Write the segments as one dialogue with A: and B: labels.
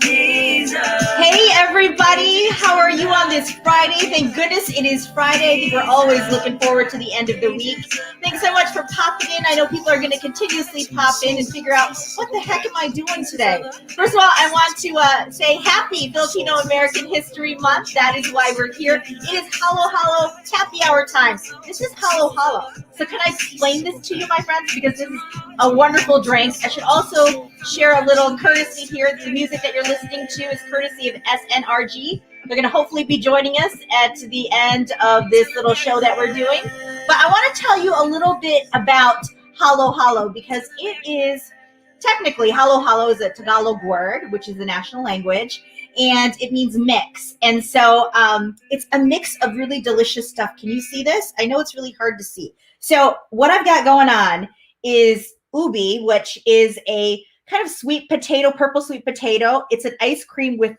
A: Hey everybody, how are you on this Friday? Thank goodness it is Friday. I think we're always looking forward to the end of the week. Thanks so much for popping in. I know people are going to continuously pop in and figure out what the heck am I doing today. First of all, I want to say happy Filipino American History Month. That is why we're here. It is Halo Halo Happy Hour time. This is Halo Halo. So can I explain this to you, my friends? Because this is a wonderful drink. I should also share a little courtesy here. The music that you're listening to is courtesy of SNRG. They're going to hopefully be joining us at the end of this little show that we're doing. But I want to tell you a little bit about Halo Halo because it is technically Halo Halo is a Tagalog word, which is the national language, and it means mix. And so it's a mix of really delicious stuff. Can you see this? I know it's really hard to see. So what I've got going on is ubi, which is a kind of sweet potato, purple sweet potato. It's an ice cream with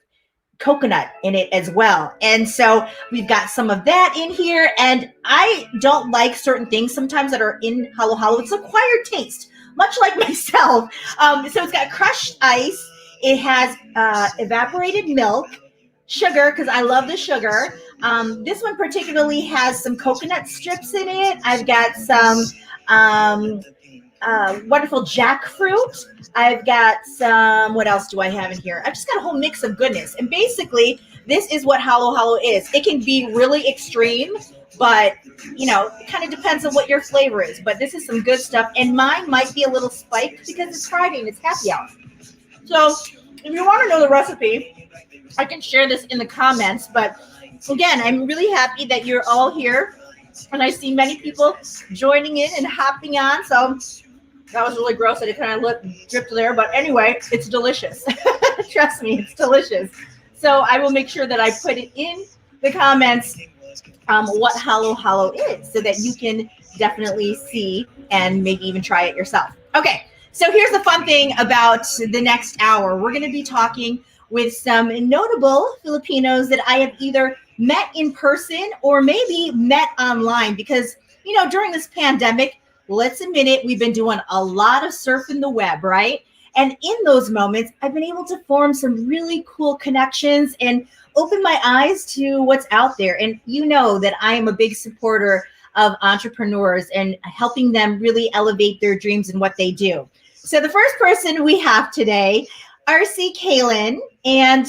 A: coconut in it as well. And so we've got some of that in here. And I don't like certain things sometimes that are in Halo Halo. It's acquired taste, much like myself. So it's got crushed ice. It has evaporated milk, sugar, because I love the sugar. This one particularly has some coconut strips in it. I've got some wonderful jackfruit. I've got some, what else do I have in here? I've just got a whole mix of goodness. And basically, this is what Halo Halo is. It can be really extreme, but, you know, it kind of depends on what your flavor is. But this is some good stuff. And mine might be a little spiked because it's Friday and it's happy hour. So if you want to know the recipe, I can share this in the comments. But again, I'm really happy that you're all here. And I see many people joining in and hopping on. So that was really gross that it kind of dripped there. But anyway, it's delicious. Trust me, it's delicious. So I will make sure that I put it in the comments what Halo Halo is so that you can definitely see and maybe even try it yourself. Okay, so here's the fun thing about the next hour. We're going to be talking with some notable Filipinos that I have either met in person or maybe met online because, you know, during this pandemic, let's admit it, we've been doing a lot of surfing the web, right? And in those moments, I've been able to form some really cool connections and open my eyes to what's out there. And you know that I am a big supporter of entrepreneurs and helping them really elevate their dreams and what they do. So the first person we have today, RC Kalen. And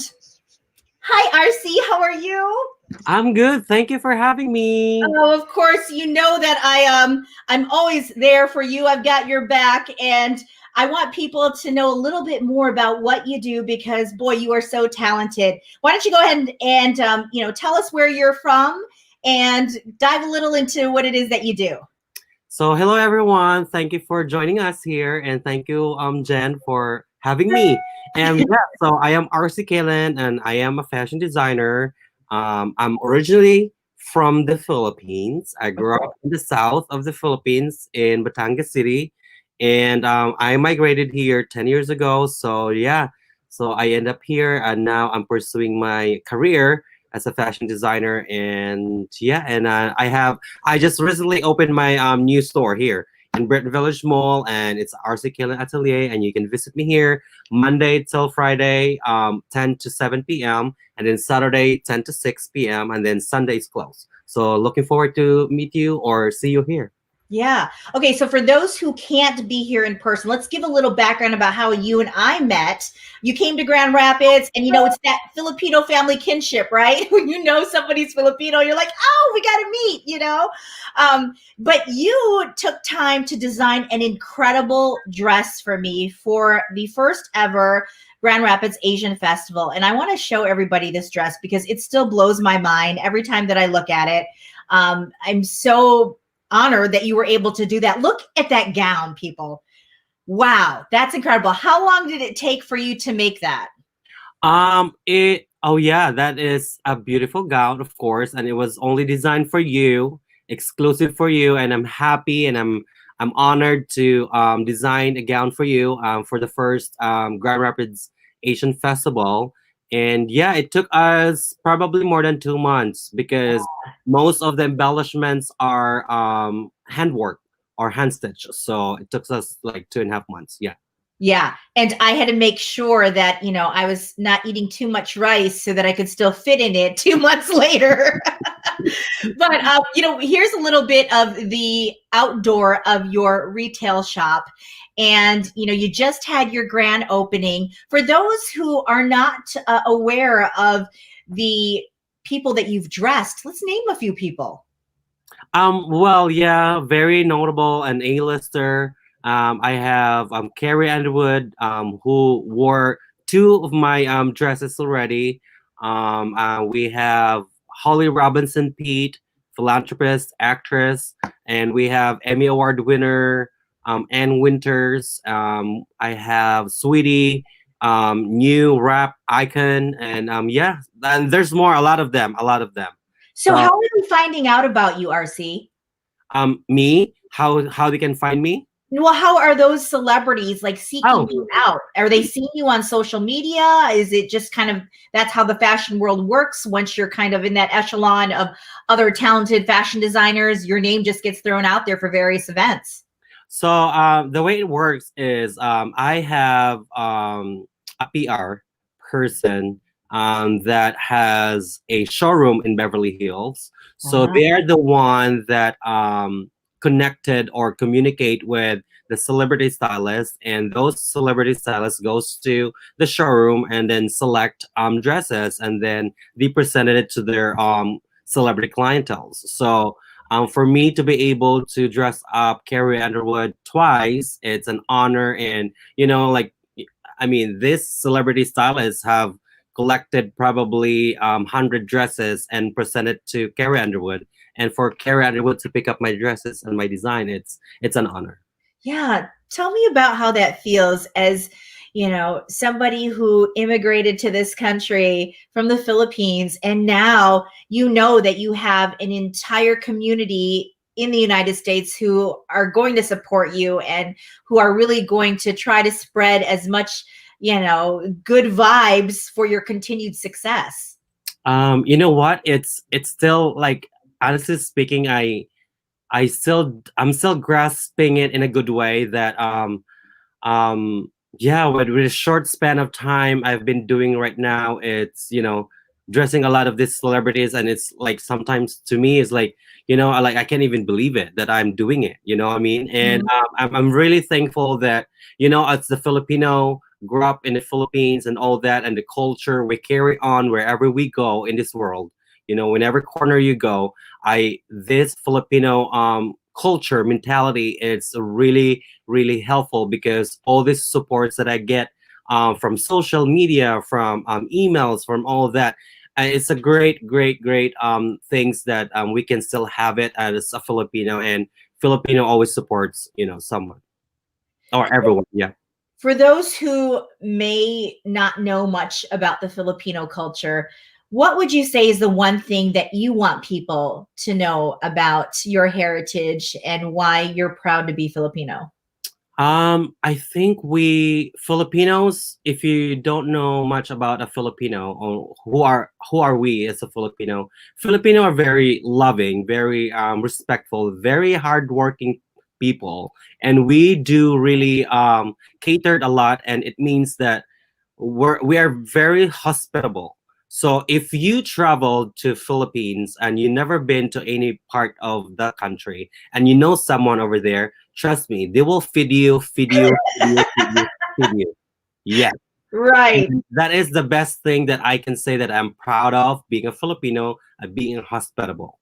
A: hi, RC, how are you?
B: I'm good. Thank you for having me.
A: Oh, of course, you know that I'm always there for you. I've got your back, and I want people to know a little bit more about what you do because, boy, you are so talented. Why don't you go ahead and you know, tell us where you're from and dive a little into what it is that you do.
B: So, hello everyone. Thank you for joining us here, and thank you, Jen, for having me. And yeah, so I am RC Kalen, and I am a fashion designer. I'm originally from the Philippines. I grew up in the south of the Philippines in Batangas City, and I migrated here 10 years ago. So yeah, so I end up here, and now I'm pursuing my career as a fashion designer. And yeah, and I just recently opened my new store here in Britain Village Mall, and it's RC Kalen Atelier, and you can visit me here Monday till Friday, 10 to 7 p.m., and then Saturday, 10 to 6 p.m., and then Sunday is closed. So looking forward to meet you or see you here.
A: Yeah. Okay. So for those who can't be here in person, let's give a little background about how you and I met. You came to Grand Rapids, and you know, it's that Filipino family kinship, right? When you know somebody's Filipino, you're like, oh, we got to meet, you know? But you took time to design an incredible dress for me for the first ever Grand Rapids Asian Festival. And I want to show everybody this dress because it still blows my mind every time that I look at it. I'm so honored that you were able to do that. Look at that gown, people. Wow, that's incredible. How long did it take for you to make that?
B: Oh yeah, that is a beautiful gown, of course, and it was only designed for you, exclusive for you, and I'm happy and I'm honored to design a gown for you for the first Grand Rapids Asian Festival. And yeah, it took us probably more than 2 months because most of the embellishments are handwork or hand stitch. So it took us like 2.5 months. Yeah.
A: Yeah. And I had to make sure that, I was not eating too much rice so that I could still fit in it 2 months later. But, here's a little bit of the outdoor of your retail shop. And, you just had your grand opening. For those who are not aware of the people that you've dressed, let's name a few people.
B: Well, yeah, very notable and A-lister. I have Carrie Underwood, who wore two of my dresses already. We have Holly Robinson Pete, philanthropist, actress, and we have Emmy Award winner Ann Winters. I have Sweetie, new rap icon, and yeah, and there's more. A lot of them. A lot of them.
A: So, how are we finding out about you, RC?
B: Me, how they can find me?
A: Well, how are those celebrities like seeking you out? Are they seeing you on social media? Is it just kind of that's how the fashion world works? Once you're kind of in that echelon of other talented fashion designers, your name just gets thrown out there for various events.
B: So the way it works is I have a PR person that has a showroom in Beverly Hills. So they are the one that connected or communicate with the celebrity stylist, and those celebrity stylists goes to the showroom and then select dresses, and then they presented it to their celebrity clientele. So for me to be able to dress up Carrie Underwood twice, it's an honor. And, like, I mean, these celebrity stylists have collected probably 100 dresses and presented to Carrie Underwood. And for Carrie Underwood to pick up my dresses and my design, it's an honor.
A: Yeah. Tell me about how that feels as, somebody who immigrated to this country from the Philippines. And now you know that you have an entire community in the United States who are going to support you and who are really going to try to spread as much, good vibes for your continued success.
B: You know what? It's still like, honestly speaking, I'm still grasping it in a good way that yeah, with a short span of time I've been doing right now, it's dressing a lot of these celebrities, and it's like sometimes to me it's like I can't even believe it that I'm doing it, what I mean. And I'm really thankful that as the Filipino grew up in the Philippines and all that, and the culture we carry on wherever we go in this world. Whenever corner you go, this Filipino culture mentality is really really helpful, because all these supports that I get from social media, from emails, from all of that, it's a great things that we can still have it as a Filipino, and Filipino always supports someone or everyone. Yeah.
A: For those who may not know much about the Filipino culture, what would you say is the one thing that you want people to know about your heritage and why you're proud to be Filipino?
B: I think we Filipinos, if you don't know much about a Filipino, or who are we as a Filipino, Filipino are very loving, very respectful, very hardworking people, and we do really catered a lot, and it means that we are very hospitable. So if you travel to Philippines and you never been to any part of the country and you know someone over there, trust me, they will feed you. Yeah.
A: Right.
B: And that is the best thing that I can say that I'm proud of being a Filipino and being hospitable.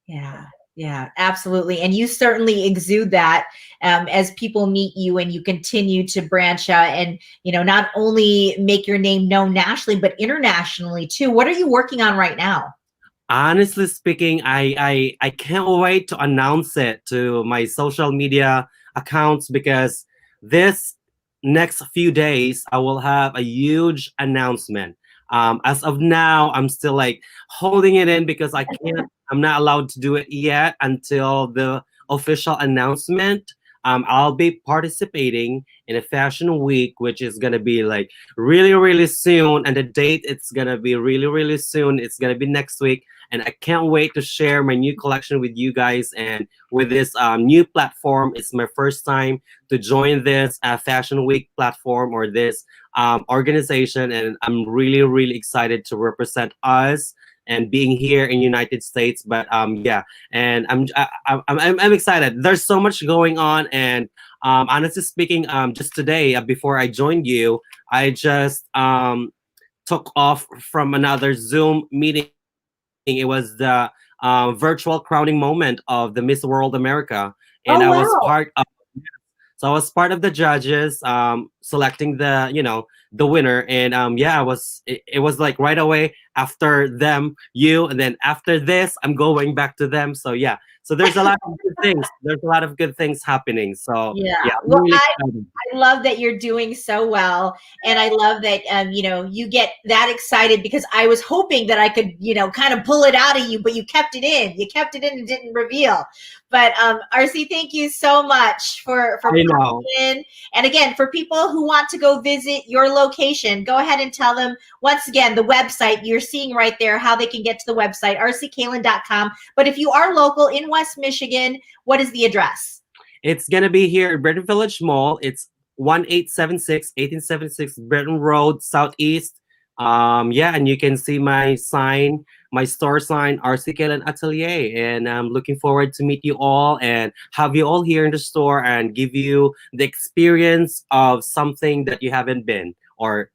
A: Yeah. Yeah, absolutely. And you certainly exude that as people meet you and you continue to branch out and, not only make your name known nationally, but internationally too. What are you working on right now?
B: Honestly speaking, I can't wait to announce it to my social media accounts, because this next few days I will have a huge announcement. As of now, I'm still like holding it in because I'm not allowed to do it yet until the official announcement. I'll be participating in a fashion week, which is gonna be like really, really soon. And the date it's gonna be really, really soon. It's gonna be next week, and I can't wait to share my new collection with you guys and with this new platform. It's my first time to join this fashion week platform or this organization, and I'm really, really excited to represent us and being here in United States. But yeah, and I'm excited. There's so much going on, and honestly speaking, just today before I joined you, I just took off from another Zoom meeting. It was the virtual crowning moment of the Miss World America, and I
A: Oh
B: was part
A: wow.
B: of. So I was part of the judges, selecting the winner, and yeah, it was like right away after them, you, and then after this, I'm going back to them. So yeah, so there's a lot of good things. There's a lot of good things happening. So
A: Yeah.
B: yeah, I'm
A: Well,
B: really excited.
A: I love that you're doing so well, and I love that you get that excited because I was hoping that I could kind of pull it out of you, but you kept it in. You kept it in and didn't reveal. But RC, thank you so much for
B: I
A: popping
B: know.
A: in. And again, for people who want to go visit your location, go ahead and tell them once again the website you're seeing right there, how they can get to the website rckalen.com. But if you are local in West Michigan, what is the address?
B: It's gonna be here at Britain Village Mall. It's 1876 Britain Road Southeast. Yeah, and you can see my sign, my store sign, RC Kalen Atelier. And I'm looking forward to meet you all and have you all here in the store and give you the experience of something that you haven't been, or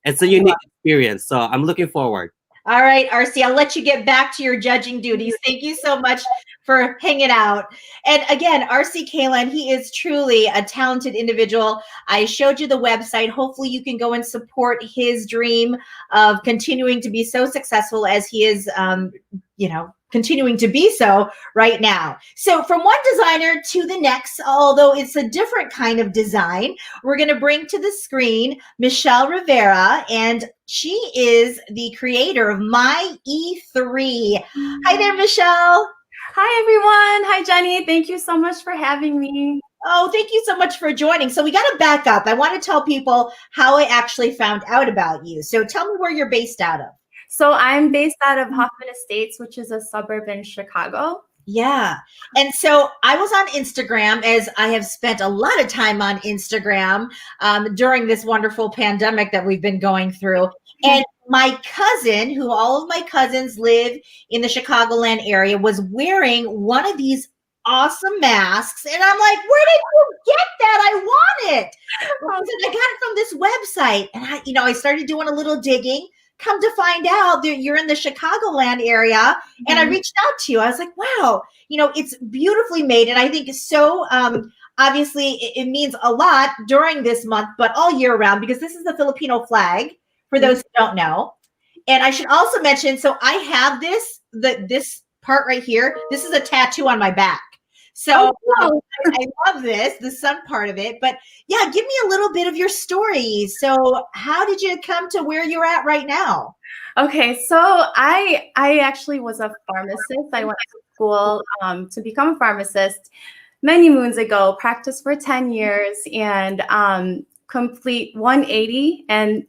B: it's a unique experience. So I'm looking forward.
A: All right, RC, I'll let you get back to your judging duties. Thank you so much for hanging out. And again, RC Kalen, he is truly a talented individual. I showed you the website. Hopefully, you can go and support his dream of continuing to be so successful as he is, continuing to be so right now. So, from one designer to the next, although it's a different kind of design, we're going to bring to the screen Michelle Rivera, and she is the creator of My E3. Hi there, Michelle.
C: Hi, everyone. Hi, Jenny. Thank you so much for having me.
A: Oh, thank you so much for joining. So we got to back up. I want to tell people how I actually found out about you. So tell me where you're based out of.
C: So I'm based out of Hoffman Estates, which is a suburb in Chicago.
A: Yeah. And so I was on Instagram, as I have spent a lot of time on Instagram during this wonderful pandemic that we've been going through. And my cousin, who all of my cousins live in the Chicagoland area, was wearing one of these awesome masks. And I'm like, where did you get that? I want it. I got it from this website. And I started doing a little digging. Come to find out that you're in the Chicagoland area, and I reached out to you. I was like, wow, it's beautifully made. And I think so, obviously it means a lot during this month, but all year round, because this is the Filipino flag for those who don't know. And I should also mention, so I have this part right here. This is a tattoo on my back. So I love the sun part of it. But yeah, give me a little bit of your story. So how did you come to where you're at right now?
C: Okay, so I actually was a pharmacist. I went to school to become a pharmacist many moons ago, practiced for 10 years, and complete 180. And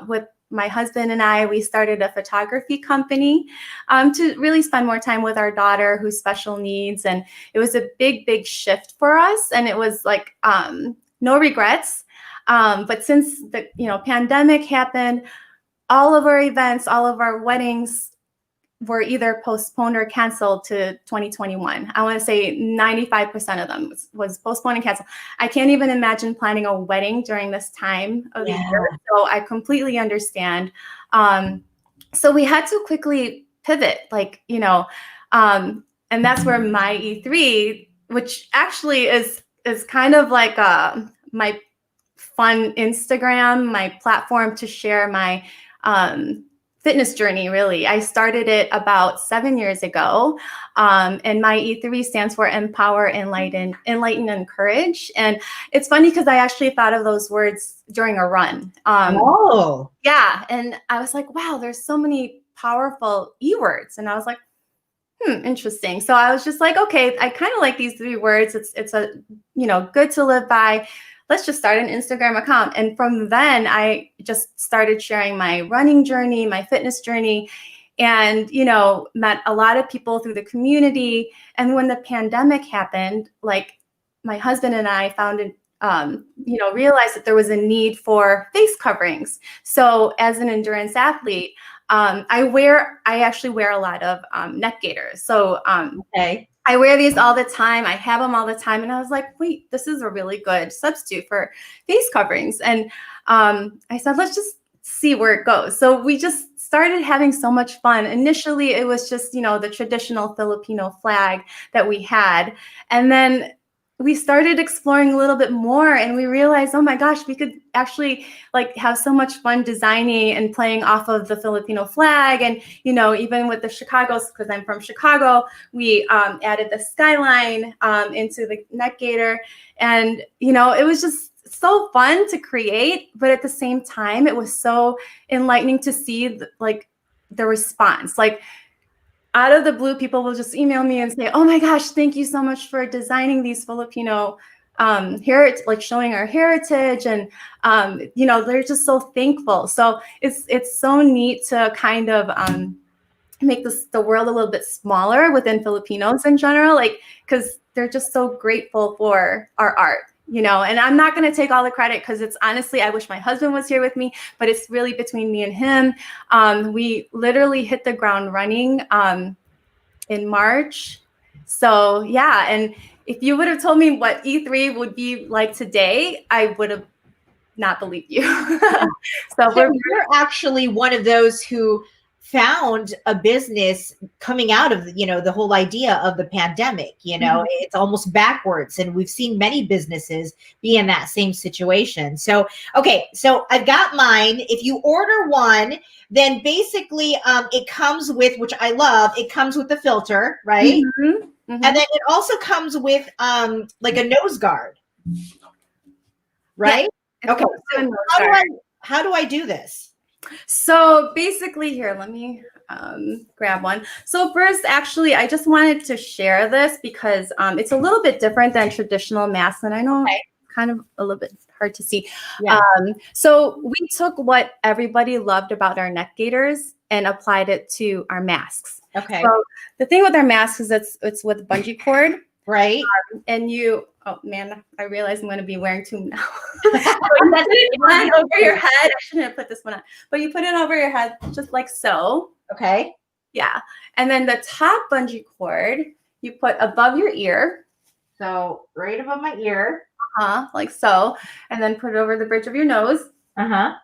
C: with my husband and I, we started a photography company to really spend more time with our daughter who's special needs. And it was a big, big shift for us. And it was like no regrets. But since the pandemic happened, all of our events, all of our weddings were either postponed or canceled to 2021. I want to say 95% of them was postponed and canceled. I can't even imagine planning a wedding during this time of the year. So I completely understand. So we had to quickly pivot, and that's where my E3, which actually is kind of like my fun Instagram, my platform to share my fitness journey, really. I started it about 7 years ago. And my E3 stands for Empower, Enlighten, Encourage. And it's funny because I actually thought of those words during a run. Yeah. And I was like, wow, there's so many powerful E words. And I was like, Interesting. So I was just like, okay, I kind of like these 3 words. It's a, good to live by. Let's just start an Instagram account. And from then I just started sharing my running journey, my fitness journey, and, met a lot of people through the community. And when the pandemic happened, like my husband and I realized that there was a need for face coverings. So as an endurance athlete, I actually wear a lot of neck gaiters. So
A: Okay.
C: I wear these all the time. I have them all the time. And I was like, wait, this is a really good substitute for face coverings. And I said, let's just see where it goes. So we just started having so much fun. Initially, it was just, the traditional Filipino flag that we had. And then we started exploring a little bit more, and we realized, oh my gosh, we could actually have so much fun designing and playing off of the Filipino flag. And, even with the Chicago's, because I'm from Chicago, we added the skyline into the neck gaiter. And, it was just so fun to create, but at the same time, it was so enlightening to see the response. Out of the blue, people will just email me and say, oh my gosh, thank you so much for designing these Filipino showing our heritage. And, they're just so thankful. So it's so neat to kind of make the world a little bit smaller within Filipinos in general, because they're just so grateful for our art. And I'm not going to take all the credit, because it's honestly, I wish my husband was here with me, but it's really between me and him. We literally hit the ground running in March. So yeah. And if you would have told me what E3 would be like today, I would have not believed you. So
A: you're actually one of those who found a business coming out of the whole idea of the pandemic. It's almost backwards, and we've seen many businesses be in that same situation. So okay, so I've got mine. If you order one, then basically it comes with, which I love, it comes with the filter, right? And then it also comes with like a nose guard, right?
C: Yeah,
A: okay, so how do I do this?
C: So basically here, let me grab one. So first, actually, I just wanted to share this because it's a little bit different than traditional masks. And I know kind of a little bit hard to see.
A: Yeah.
C: So we took what everybody loved about our neck gaiters and applied it to our masks.
A: Okay.
C: So the thing with our masks is it's with bungee cord.
A: Right.
C: And oh man, I realize I'm going to be wearing two now. So you put it on over your head. I shouldn't have put this one on, but you put it over your head just like so.
A: Okay.
C: Yeah. And then the top bungee cord you put above your ear.
A: So right above my ear.
C: Like so. And then put it over the bridge of your nose. And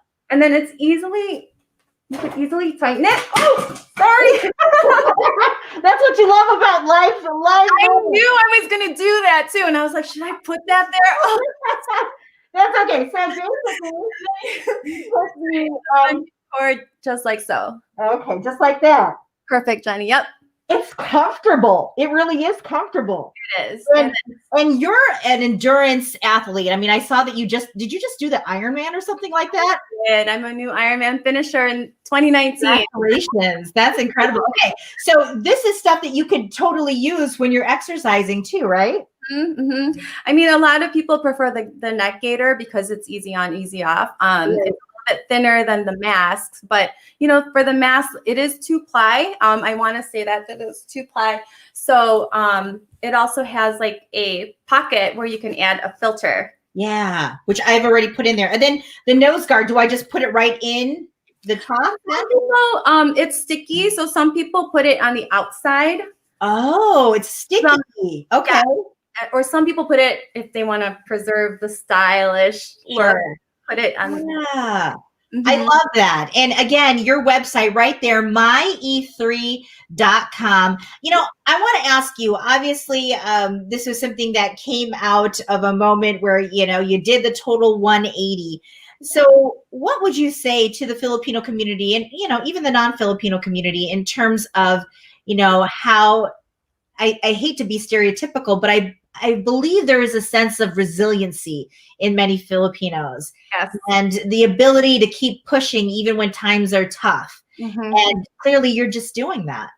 C: then you can easily tighten it. Oh, sorry.
A: That's what you love about life.
C: I knew I was going to do that too. And I was like, should I put that there? Oh.
A: That's okay. So basically,
C: or just like so.
A: Okay, just like that.
C: Perfect, Jenny. Yep.
A: It's comfortable. It really is comfortable.
C: It is.
A: And you're an endurance athlete. I mean, I saw that did you just do the Ironman or something like that?
C: I did. I'm a new Ironman finisher in 2019.
A: Congratulations. That's incredible. Okay. So this is stuff that you could totally use when you're exercising too, right?
C: Mm-hmm. I mean, a lot of people prefer the neck gaiter because it's easy on, easy off. It's a bit thinner than the masks, but for the mask, it is 2-ply. I want to say that it's 2-ply. So it also has like a pocket where you can add a filter.
A: Yeah, which I've already put in there. And then the nose guard, do I just put it right in the top?
C: It's sticky. So some people put it on the outside.
A: Oh, it's sticky. Okay.
C: Yeah. Or some people put it if they want to preserve the stylish look. Put it on.
A: Yeah. I love that. And again, your website right there, mye3.com. I want to ask you, obviously, this was something that came out of a moment where, you did the total 180. So what would you say to the Filipino community and, even the non-Filipino community in terms of, how I hate to be stereotypical, but I believe there is a sense of resiliency in many Filipinos.
C: Yes.
A: And the ability to keep pushing even when times are tough. And clearly you're just doing that.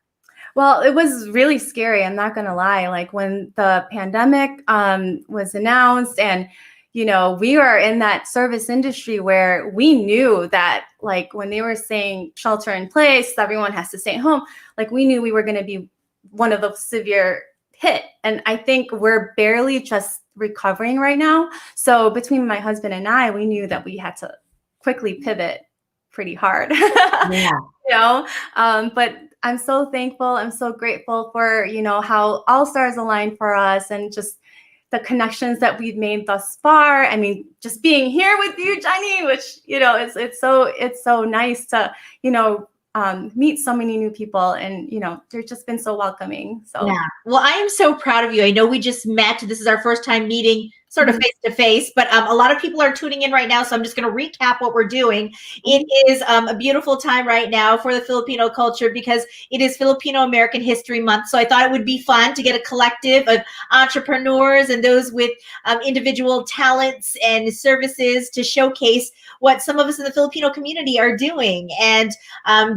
C: Well, it was really scary. I'm not going to lie. Like when the pandemic was announced and, we were in that service industry where we knew that like when they were saying shelter in place, everyone has to stay at home. Like we knew we were going to be one of the severe hit. And I think we're barely just recovering right now. So between my husband and I, we knew that we had to quickly pivot pretty hard.
A: Yeah.
C: But I'm so thankful. I'm so grateful for, how all stars aligned for us and just the connections that we've made thus far. I mean, just being here with you, Jenny, which, it's so nice to, meet so many new people and, they've just been so welcoming. So,
A: yeah. Well, I am so proud of you. I know we just met. This is our first time meeting sort of face to face, but a lot of people are tuning in right now. So I'm just going to recap what we're doing. It is a beautiful time right now for the Filipino culture because it is Filipino American History Month. So I thought it would be fun to get a collective of entrepreneurs and those with individual talents and services to showcase what some of us in the Filipino community are doing. And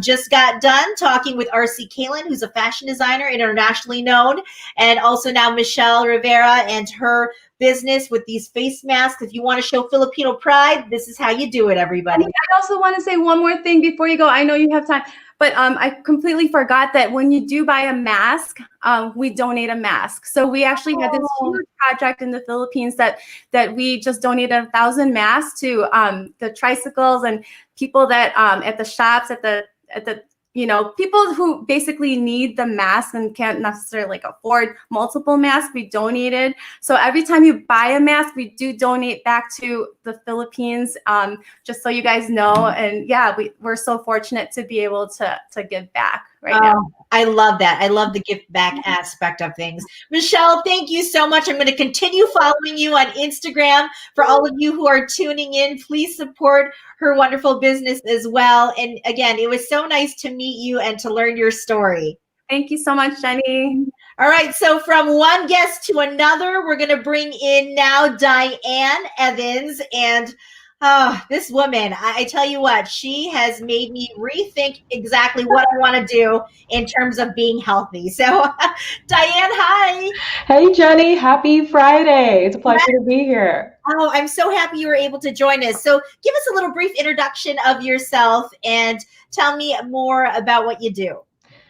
A: just got done talking with R.C. Kalin, who's a fashion designer, internationally known, and also now Michelle Rivera and her business with these face masks. If you want to show Filipino pride, this is how you do it, everybody.
C: I also want to say one more thing before you go. I know you have time, but I completely forgot that when you do buy a mask, we donate a mask. So we actually had this huge project in the Philippines that we just donated 1,000 masks to the tricycles and people that at the shops, at the people who basically need the mask and can't necessarily afford multiple masks, we donated. So every time you buy a mask, we do donate back to the Philippines, just so you guys know. And yeah, we're so fortunate to be able to give back right now.
A: I love that. I love the gift back aspect of things. Michelle, thank you so much. I'm going to continue following you on Instagram. For all of you who are tuning in, please support her wonderful business as well. And again, it was so nice to meet you and to learn your story.
C: Thank you so much, Jenny.
A: All right, so from one guest to another, we're going to bring in now Diane Evans. And this woman, I tell you what, she has made me rethink exactly what I want to do in terms of being healthy. So, Diane, hi.
D: Hey, Jenny. Happy Friday. It's a pleasure to be here.
A: Oh, I'm so happy you were able to join us. So give us a little brief introduction of yourself and tell me more about what you do.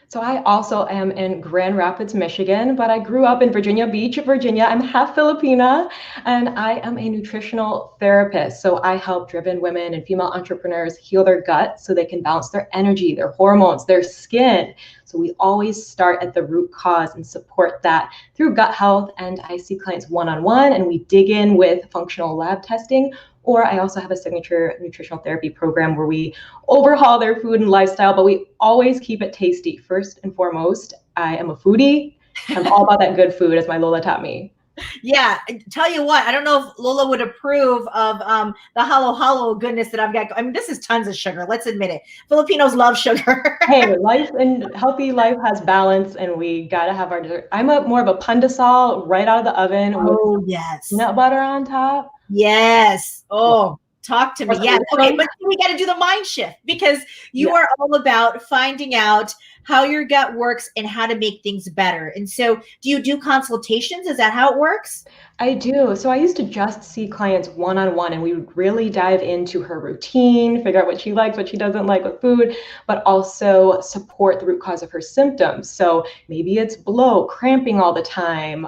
D: So I also am in Grand Rapids, Michigan, but I grew up in Virginia Beach, Virginia. I'm half Filipina, and I am a nutritional therapist. So I help driven women and female entrepreneurs heal their gut so they can balance their energy, their hormones, their skin. So we always start at the root cause and support that through gut health. And I see clients one-on-one, and we dig in with functional lab testing. Or I also have a signature nutritional therapy program where we overhaul their food and lifestyle, but we always keep it tasty. First and foremost, I am a foodie. I'm all about that good food, as my Lola taught me.
A: Yeah, tell you what, I don't know if Lola would approve of the halo halo goodness that I've got. I mean, this is tons of sugar. Let's admit it. Filipinos love sugar.
D: Hey, life and healthy life has balance, and we gotta have our dessert. I'm more of a pandesal right out of the oven.
A: Oh, yes.
D: Peanut butter on top.
A: Yes. Oh, talk to me. Yeah. Okay, but we got to do the mind shift because you are all about finding out how your gut works and how to make things better. And so do you do consultations? Is that how it works?
D: I do. So I used to just see clients one-on-one, and we would really dive into her routine, figure out what she likes, what she doesn't like with food, but also support the root cause of her symptoms. So maybe it's bloat, cramping all the time,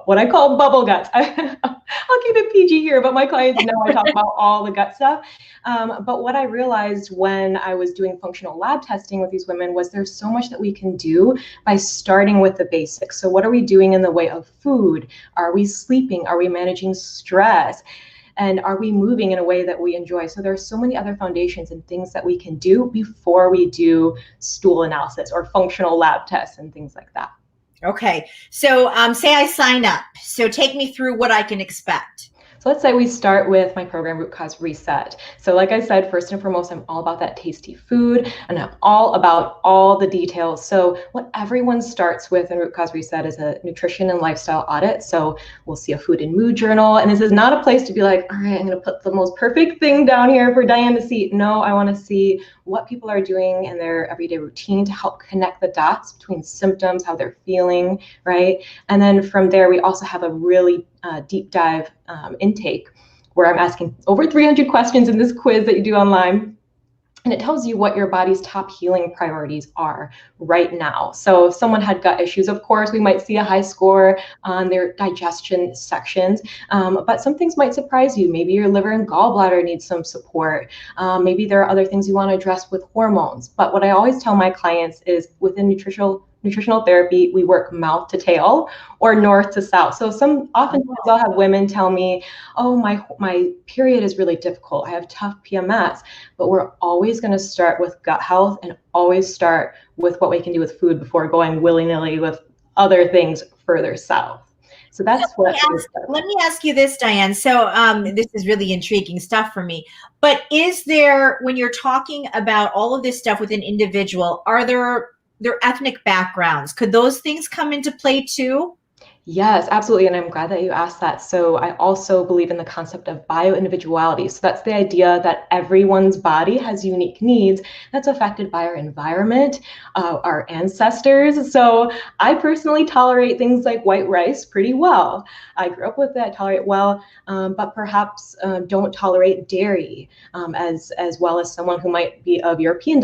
D: what I call bubble guts. I'll keep it PG here, but my clients know I talk about all the gut stuff. But what I realized when I was doing functional lab testing with these women was there's so much that we can do by starting with the basics. So what are we doing in the way of food? Are we sleeping? Are we managing stress? And are we moving in a way that we enjoy? So there's so many other foundations and things that we can do before we do stool analysis or functional lab tests and things like that.
A: Okay. So say I sign up. So take me through what I can expect.
D: So let's say we start with my program, Root Cause Reset. So like I said, first and foremost, I'm all about that tasty food, and I'm all about all the details. So what everyone starts with in Root Cause Reset is a nutrition and lifestyle audit. So we'll see a food and mood journal. And this is not a place to be like, all right, I'm going to put the most perfect thing down here for Diane to see. No, I want to see what people are doing in their everyday routine to help connect the dots between symptoms, how they're feeling, right? And then from there, we also have a really deep dive intake where I'm asking over 300 questions in this quiz that you do online. And it tells you what your body's top healing priorities are right now. So if someone had gut issues, of course, we might see a high score on their digestion sections, but some things might surprise you. Maybe your liver and gallbladder needs some support. Maybe there are other things you want to address with hormones. But what I always tell my clients is within nutritional therapy, we work mouth to tail or north to south. So oftentimes I'll have women tell me, oh, my period is really difficult. I have tough PMS, but we're always going to start with gut health and always start with what we can do with food before going willy-nilly with other things further south. So that's what.
A: Let me ask you this, Diane. So this is really intriguing stuff for me. But is there, when you're talking about all of this stuff with an individual, are their ethnic backgrounds, could those things come into play too?
D: Yes, absolutely. And I'm glad that you asked that. So I also believe in the concept of bioindividuality. So that's the idea that everyone's body has unique needs that's affected by our environment, our ancestors. So I personally tolerate things like white rice pretty well. I grew up with it, I tolerate well, but perhaps don't tolerate dairy as well as someone who might be of European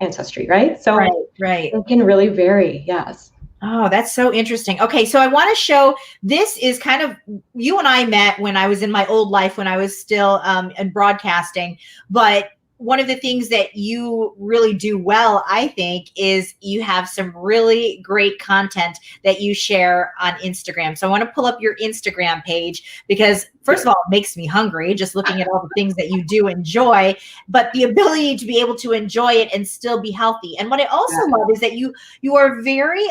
D: ancestry, right? So
A: right.
D: It can really vary, yes.
A: Oh, that's so interesting. Okay, so I want to show, this is kind of, you and I met when I was in my old life, when I was still in broadcasting, but one of the things that you really do well, I think, is you have some really great content that you share on Instagram. So I want to pull up your Instagram page because, first of all, it makes me hungry just looking at all the things that you do enjoy, but the ability to be able to enjoy it and still be healthy. And what I also love is that you are very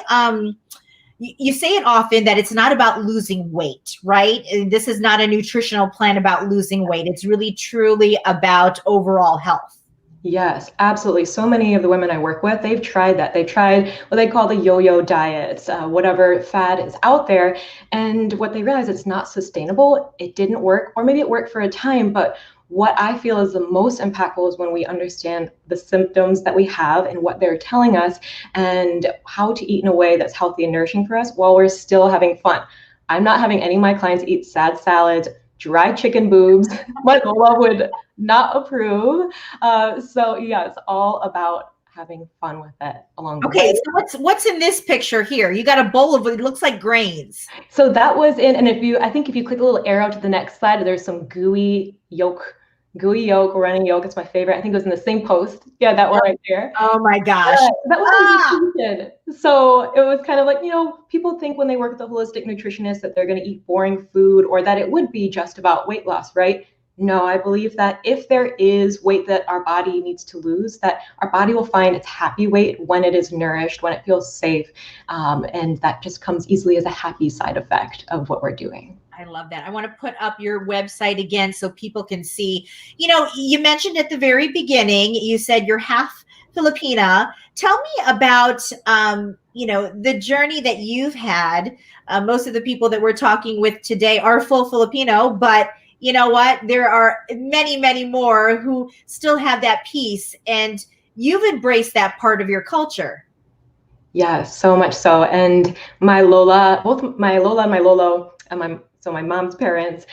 A: you say it often that it's not about losing weight, right? This is not a nutritional plan about losing weight. It's really truly about overall health.
D: Yes, absolutely. So many of the women I work with, they've tried that. They've tried what they call the yo-yo diets, whatever fad is out there. And what they realize, it's not sustainable. It didn't work, or maybe it worked for a time, but what I feel is the most impactful is when we understand the symptoms that we have and what they're telling us and how to eat in a way that's healthy and nourishing for us while we're still having fun. I'm not having any of my clients eat sad salads, dry chicken boobs. My Lola would not approve. So yeah, it's all about having fun with it along the way.
A: Okay, so what's in this picture here? You got a bowl of it looks like grains.
D: So that was in, and I think if you click the little arrow to the next slide, there's some gooey yolk, running yolk. It's my favorite. I think it was in the same post. Yeah, that one right there.
A: Oh my gosh.
D: That was nutrition. So it was kind of like, people think when they work with a holistic nutritionist that they're going to eat boring food or that it would be just about weight loss, right? No, I believe that if there is weight that our body needs to lose, that our body will find its happy weight when it is nourished, when it feels safe. And that just comes easily as a happy side effect of what we're doing.
A: I love that. I want to put up your website again so people can see. You mentioned at the very beginning, you said you're half Filipina. Tell me about, the journey that you've had. Most of the people that we're talking with today are full Filipino, but you know what? There are many, many more who still have that piece, and you've embraced that part of your culture.
D: Yeah, so much so. And my Lola, both my Lola and my Lolo, my mom's parents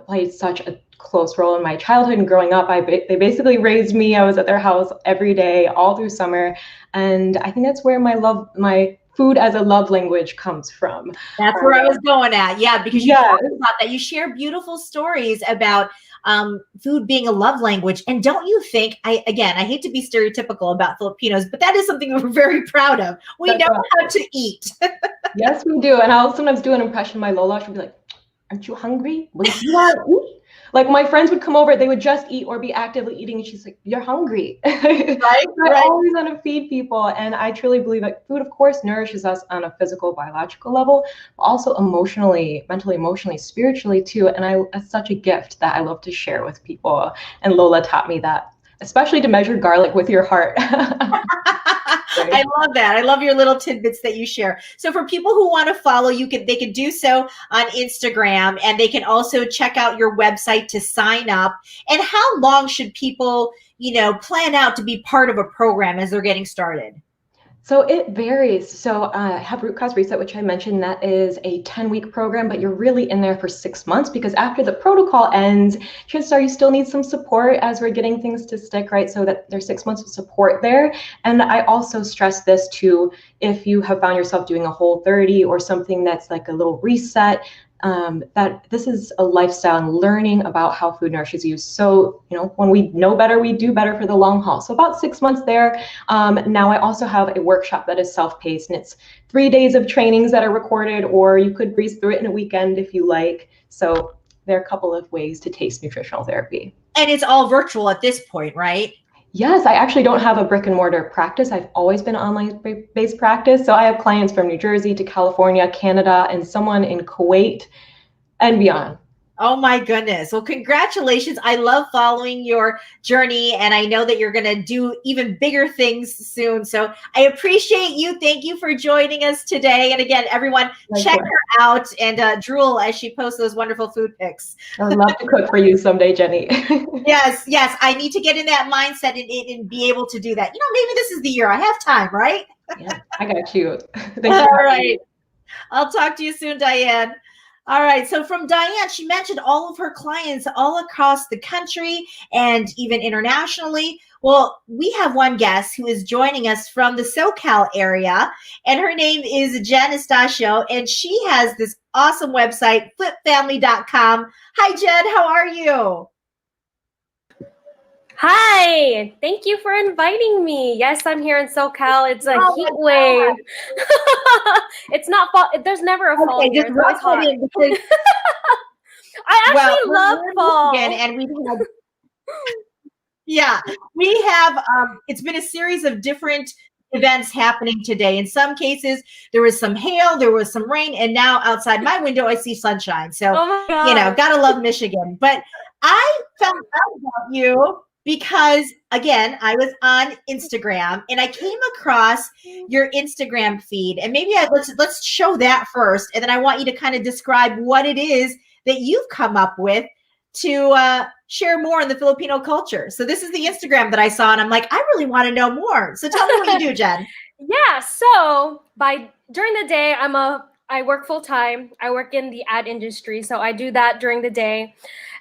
D: played such a close role in my childhood and growing up. They basically raised me. I was at their house every day, all through summer. And I think that's where my food as a love language comes from.
A: That's where I was going at. Yeah, because you talk about that. You share beautiful stories about food being a love language. And don't you think, I hate to be stereotypical about Filipinos, but that is something that we're very proud of. We know how to eat. Yes,
D: we do. And I'll sometimes do an impression of my Lola. She'll be like, aren't you hungry? What do you want to eat? Like my friends would come over, they would just eat or be actively eating, and she's like, "You're hungry."
A: Right,
D: I
A: right.
D: always want to feed people, and I truly believe that food, of course, nourishes us on a physical, biological level, but also emotionally, mentally, emotionally, spiritually too. And it's such a gift that I love to share with people. And Lola taught me that, especially to measure garlic with your heart.
A: I love that. I love your little tidbits that you share. So for people who want to follow you, they can do so on Instagram, and they can also check out your website to sign up. And how long should people, plan out to be part of a program as they're getting started?
D: So it varies. So I have Root Cause Reset, which I mentioned, that is a 10-week program, but you're really in there for 6 months, because after the protocol ends, chances are you still need some support as we're getting things to stick, right? So that there's 6 months of support there. And I also stress this too, if you have found yourself doing a Whole30 or something that's like a little reset, that this is a lifestyle and learning about how food nourishes you. So, when we know better, we do better for the long haul. So about 6 months there. Now I also have a workshop that is self-paced, and it's 3 days of trainings that are recorded, or you could breeze through it in a weekend if you like. So there are a couple of ways to taste nutritional therapy.
A: And it's all virtual at this point, right?
D: Yes, I actually don't have a brick and mortar practice. I've always been online-based practice. So I have clients from New Jersey to California, Canada, and someone in Kuwait and beyond.
A: Oh my goodness. Well, congratulations. I love following your journey, and I know that you're going to do even bigger things soon. So I appreciate you. Thank you for joining us today. And again, everyone, check her out and drool as she posts those wonderful food pics.
D: I'd love to cook for you someday, Jenny.
A: Yes. I need to get in that mindset and be able to do that. Maybe this is the year. I have time, right?
D: Yeah, I got you.
A: All right. I'll talk to you soon, Diane. All right. So from Diane, she mentioned all of her clients all across the country and even internationally. Well, we have one guest who is joining us from the SoCal area, and her name is Jen Estacio, and she has this awesome website, flipfamily.com. Hi, Jen. How are you?
E: Hi, thank you for inviting me. Yes, I'm here in SoCal. It's a heat wave. It's not fall. There's never a fall here. It's always hot. I actually love fall.
A: And we have, it's been a series of different events happening today. In some cases, there was some hail, there was some rain, and now outside my window, I see sunshine. So, gotta love Michigan. But I found out about you because, again, I was on Instagram and I came across your Instagram feed, and maybe let's show that first, and then I want you to kind of describe what it is that you've come up with to share more in the Filipino culture. So this is the Instagram that I saw, and I'm like, I really want to know more. So tell me what you do, Jen.
E: Yeah. So during the day, I work full time. I work in the ad industry, so I do that during the day.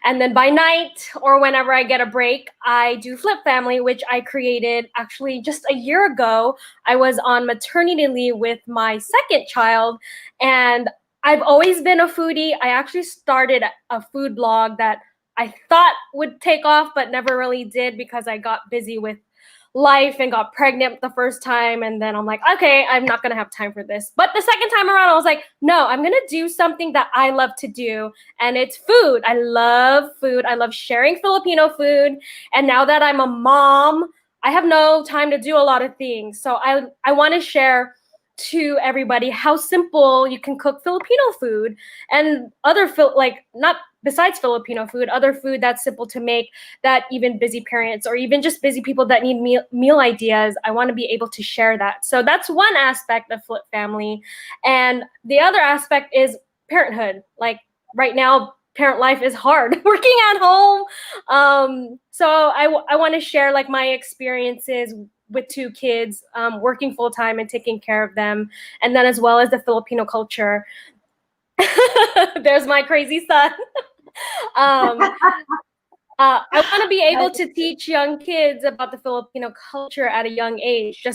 E: And then by night or whenever I get a break, I do Flip Family, which I created actually just a year ago. I was on maternity leave with my second child, and I've always been a foodie. I actually started a food blog that I thought would take off, but never really did because I got busy with life and got pregnant the first time. And then I'm like, okay, I'm not going to have time for this. But the second time around, I was like, no, I'm going to do something that I love to do. And it's food. I love food. I love sharing Filipino food. And now that I'm a mom, I have no time to do a lot of things. So I want to share to everybody how simple you can cook Filipino food and other not besides Filipino food, other food that's simple to make that even busy parents or even just busy people that need meal ideas, I want to be able to share that. So that's one aspect of Flip Family. And the other aspect is parenthood. Like right now, parent life is hard, working at home. So I want to share like my experiences with 2 kids, working full time and taking care of them. And then as well as the Filipino culture. There's my crazy son. I want to be able to teach young kids about the Filipino culture at a young age.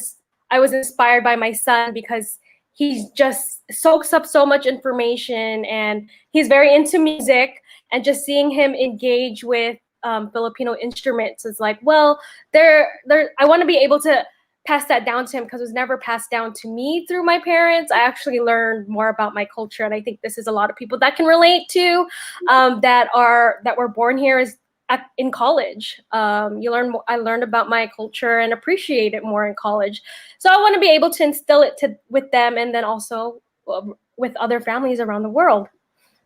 E: I was inspired by my son because he just soaks up so much information and he's very into music, and just seeing him engage with Filipino instruments is like, well, I want to be able to pass that down to him because it was never passed down to me through my parents. I actually learned more about my culture, and I think this is a lot of people that can relate to, that were born here in college. I learned about my culture and appreciate it more in college. So I want to be able to instill it with them, and then also with other families around the world.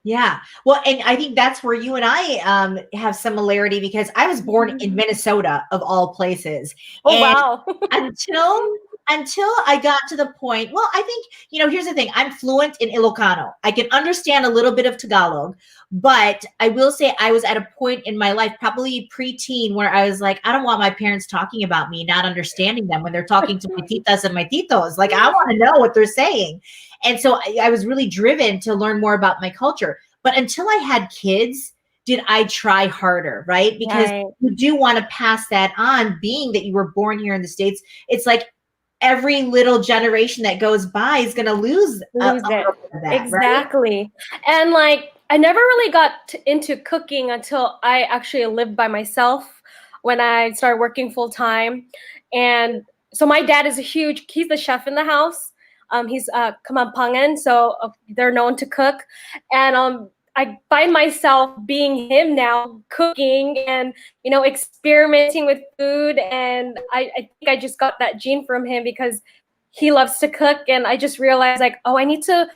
A: Yeah. Well, and I think that's where you and I have similarity, because I was born in Minnesota, of all places.
E: Oh,
A: And
E: wow.
A: until I got to the point, well, I think, here's the thing. I'm fluent in Ilocano. I can understand a little bit of Tagalog, but I will say I was at a point in my life, probably preteen, where I was like, I don't want my parents talking about me, not understanding them when they're talking to my titas and my titos. Like, I want to know what they're saying. And so I was really driven to learn more about my culture. But until I had kids, did I try harder, right? Because you do want to pass that on, being that you were born here in the States. It's like every little generation that goes by is going to lose
E: it.
A: little bit of that,
E: Exactly. Right? And like, I never really got into cooking until I actually lived by myself, when I started working full time. And so my dad is he's the chef in the house. He's Kamampangan, so they're known to cook. And I find myself being him now, cooking and, experimenting with food. And I think I just got that gene from him, because he loves to cook. And I just realized, like, oh, I need to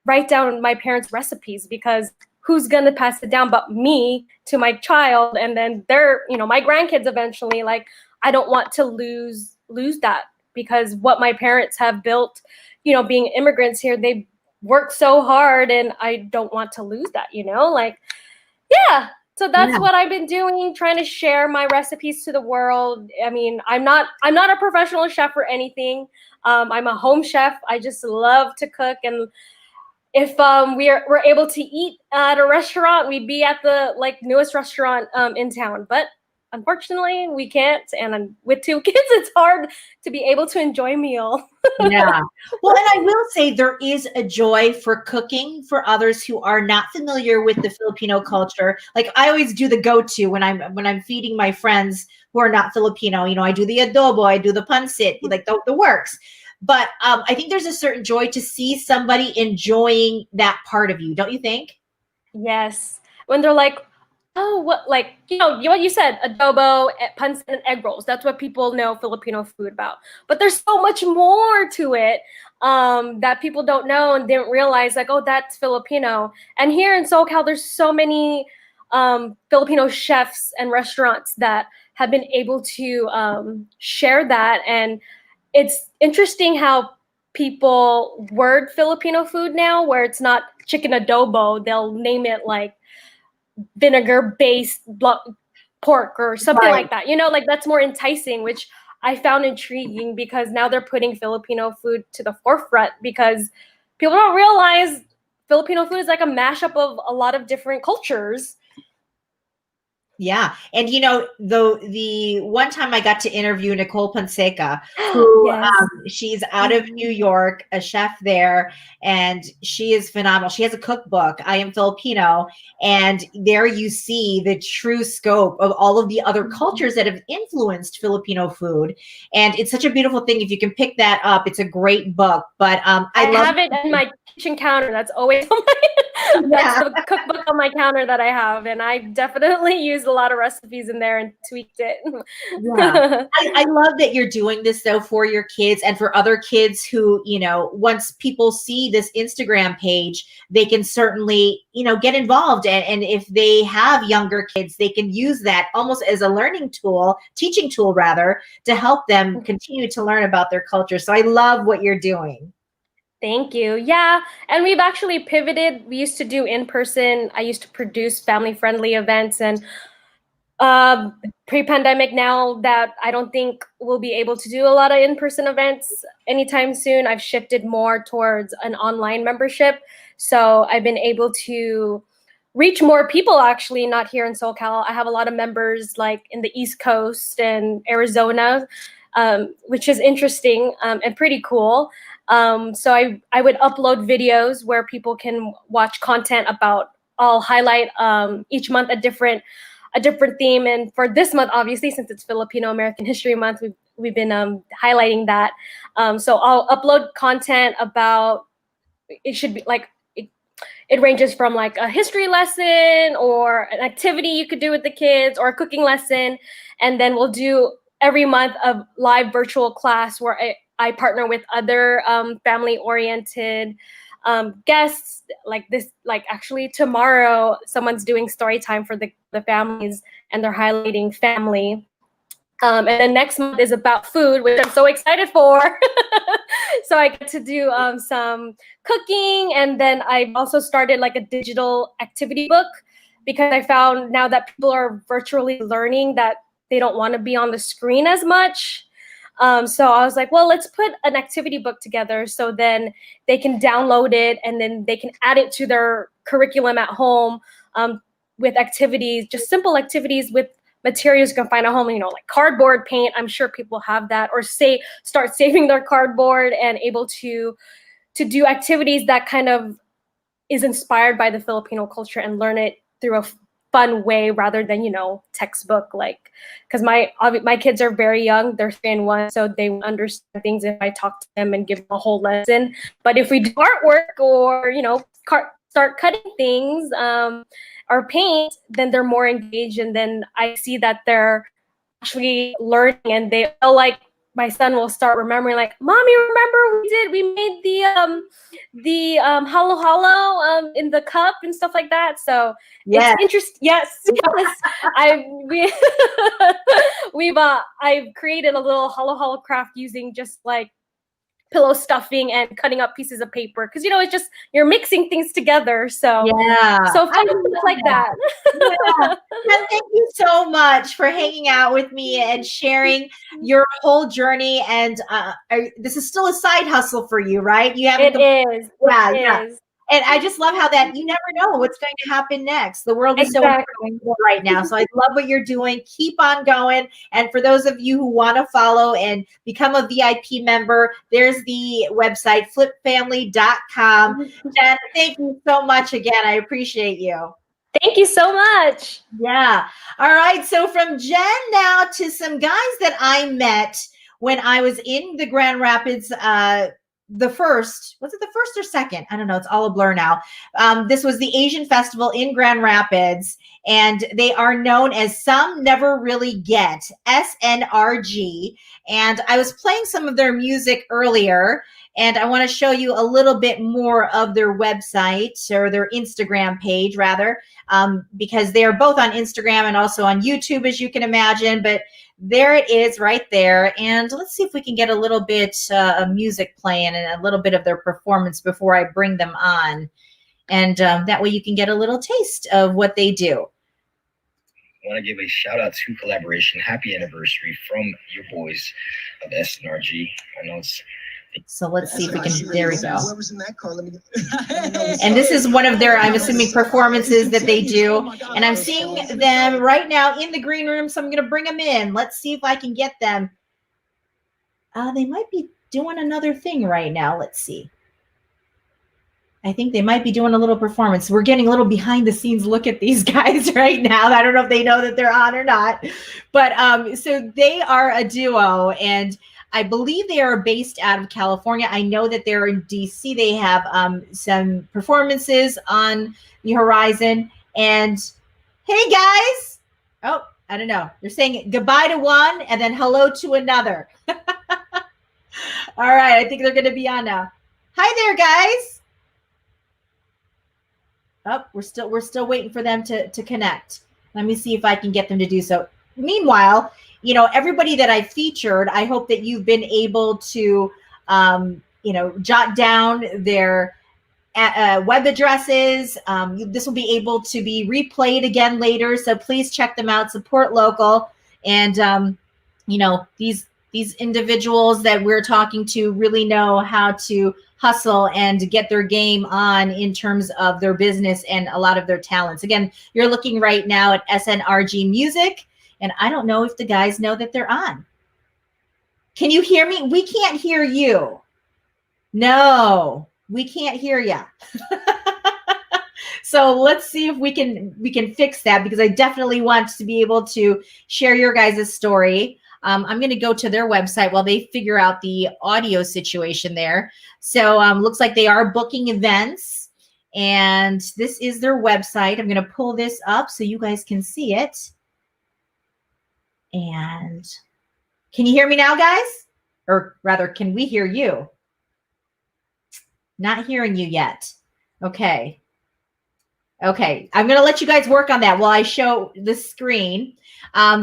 E: write down my parents' recipes, because who's going to pass it down but me to my child, and then my grandkids eventually. Like, I don't want to lose that, because what my parents have built, being immigrants here, they worked so hard, and I don't want to lose that, like, yeah. So that's what I've been doing, trying to share my recipes to the world. I mean, I'm not a professional chef or anything. I'm a home chef. I just love to cook, and if we're able to eat at a restaurant, we'd be at the newest restaurant in town. But unfortunately, we can't. And with 2 kids, it's hard to be able to enjoy a meal.
A: Yeah. Well, and I will say there is a joy for cooking for others who are not familiar with the Filipino culture. Like, I always do the go-to when I'm feeding my friends who are not Filipino. I do the adobo, I do the pancit, like the works. But I think there's a certain joy to see somebody enjoying that part of you, don't you think?
E: Yes. When they're like, oh, what, what you said, adobo, pancit, and egg rolls. That's what people know Filipino food about. But there's so much more to it that people don't know and didn't realize, like, oh, that's Filipino. And here in SoCal, there's so many Filipino chefs and restaurants that have been able to share that. And it's interesting how people word Filipino food now, where it's not chicken adobo. They'll name it like vinegar-based pork or something like that. Like, that's more enticing, which I found intriguing, because now they're putting Filipino food to the forefront, because people don't realize Filipino food is like a mashup of a lot of different cultures.
A: Yeah. And the one time I got to interview Nicole Ponseca, who she's out of New York, a chef there, and she is phenomenal. She has a cookbook, I Am Filipino, and there you see the true scope of all of the other cultures that have influenced Filipino food. And it's such a beautiful thing. If you can pick that up, it's a great book. But I
E: have it on my kitchen counter. That's always on my that's the cookbook on my counter that I have, and I definitely used a lot of recipes in there and tweaked it.
A: Yeah. I love that you're doing this, though, for your kids and for other kids who, once people see this Instagram page, they can certainly, get involved. And if they have younger kids, they can use that almost as a learning tool, teaching tool rather, to help them continue to learn about their culture. So I love what you're doing.
E: Thank you. Yeah. And we've actually pivoted. We used to do in-person. I used to produce family-friendly events, and pre-pandemic, now that I don't think we'll be able to do a lot of in-person events anytime soon, I've shifted more towards an online membership. So I've been able to reach more people, actually, not here in SoCal. I have a lot of members like in the East Coast and Arizona, which is interesting and pretty cool. So I would upload videos where people can watch content about, I'll highlight each month a different theme. And for this month, obviously, since it's Filipino American History Month, highlighting that. So I'll upload content about, it should be like, it ranges from like a history lesson or an activity you could do with the kids or a cooking lesson. And then we'll do every month a live virtual class where I partner with other family-oriented guests like this. Like actually tomorrow, someone's doing story time for the families, and they're highlighting family. And then next month is about food, which I'm so excited for. So I get to do some cooking, and then I've also started like a digital activity book, because I found now that people are virtually learning that they don't want to be on the screen as much. So I was like, well, let's put an activity book together so then they can download it and then they can add it to their curriculum at home with activities, just simple activities with materials you can find at home, like cardboard, paint. I'm sure people have that, or start saving their cardboard and able to do activities that kind of is inspired by the Filipino culture and learn it through a fun way rather than, textbook, because my kids are very young, they're 3 and 1, so they understand things if I talk to them and give them a whole lesson. But if we do artwork or, start cutting things, or paint, then they're more engaged, and then I see that they're actually learning, and they feel like my son will start remembering, like, Mommy, remember we made the halo halo in the cup and stuff like that. So
A: Yes.
E: it's interesting. Yes. I've created a little halo halo craft using just like pillow stuffing and cutting up pieces of paper, because it's just you're mixing things together. So
A: Yeah.
E: so fun stuff like that.
A: Yeah. And thank you so much for hanging out with me and sharing your whole journey. And this is still a side hustle for you, right? You haven't.
E: It is.
A: Yeah. And I just love how that you never know what's going to happen next. The world is so unpredictable right now. So I love what you're doing. Keep on going. And for those of you who want to follow and become a VIP member, there's the website, flipfamily.com. Jen, thank you so much again. I appreciate you.
E: Thank you so much.
A: Yeah. All right. So from Jen now to some guys that I met when I was in the Grand Rapids, was it the first or second? I don't know. It's all a blur now. This was the Asian Festival in Grand Rapids, and they are known as Some Never Really Get, SNRG. And I was playing some of their music earlier, and I want to show you a little bit more of their website, or their Instagram page rather, because they are both on Instagram and also on YouTube, as you can imagine. But there it is right there. And let's see if we can get a little bit of music playing and a little bit of their performance before I bring them on. And that way you can get a little taste of what they do.
F: I want to give a shout out to Collaboration. Happy anniversary from your boys of SNRG. I know it's.
A: So let's see if we can, there we go. And this is one of their, I'm assuming, performances that they do. And I'm seeing them right now in the green room, so I'm going to bring them in. Let's see if I can get them. They might be doing another thing right now. Let's see. I think they might be doing a little performance. We're getting a little behind the scenes look at these guys right now. I don't know if they know that they're on or not. But so they are a duo, and I believe they are based out of California. I know that they're in DC. They have some performances on the horizon. And hey, guys. Oh, I don't know. They're saying goodbye to one and then hello to another. All right. I think they're going to be on now. Hi there, guys. Oh, we're still waiting for them to connect. Let me see if I can get them to do so. Meanwhile, everybody that I featured, I hope that you've been able to, jot down their web addresses. This will be able to be replayed again later. So please check them out, support local. And, these individuals that we're talking to really know how to hustle and get their game on in terms of their business and a lot of their talents. Again, you're looking right now at SNRG Music. And I don't know if the guys know that they're on. Can you hear me? We can't hear you. No, we can't hear you. So let's see if we can fix that, because I definitely want to be able to share your guys' story. I'm going to go to their website while they figure out the audio situation there. So looks like they are booking events, and this is their website. I'm going to pull this up so you guys can see it. And can you hear me now, guys? Or rather, can we hear you? Not hearing you yet. Okay. Okay, I'm going to let you guys work on that while I show the screen.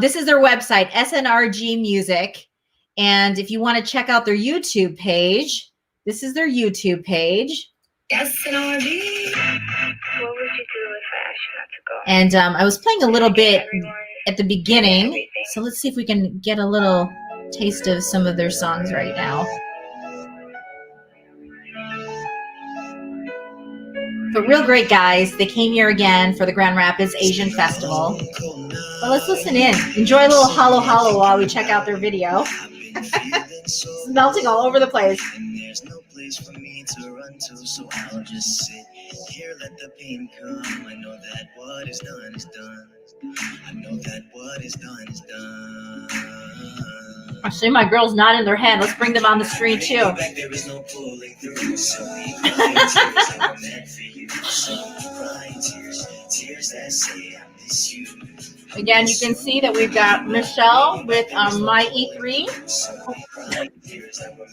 A: This is their website, SNRG Music. And if you want to check out their YouTube page, this is their YouTube page. SNRG. What would you do if I asked you not to go? And I was playing a little bit at the beginning. So let's see if we can get a little taste of some of their songs right now. But real great guys. They came here again for the Grand Rapids Asian Festival. But let's listen in. Enjoy a little Halo Halo while we check out their video. It's melting all over the place.
G: There's no place for me to run to, so I'll just sit here, let the pain come. I know that what is done is done. I know that what is done is done.
A: I see my girls nodding their head. Let's bring them on the screen too.
G: There is no pulling through, so tears that say I miss you.
A: Again, you can see that we've got Michelle with My E3.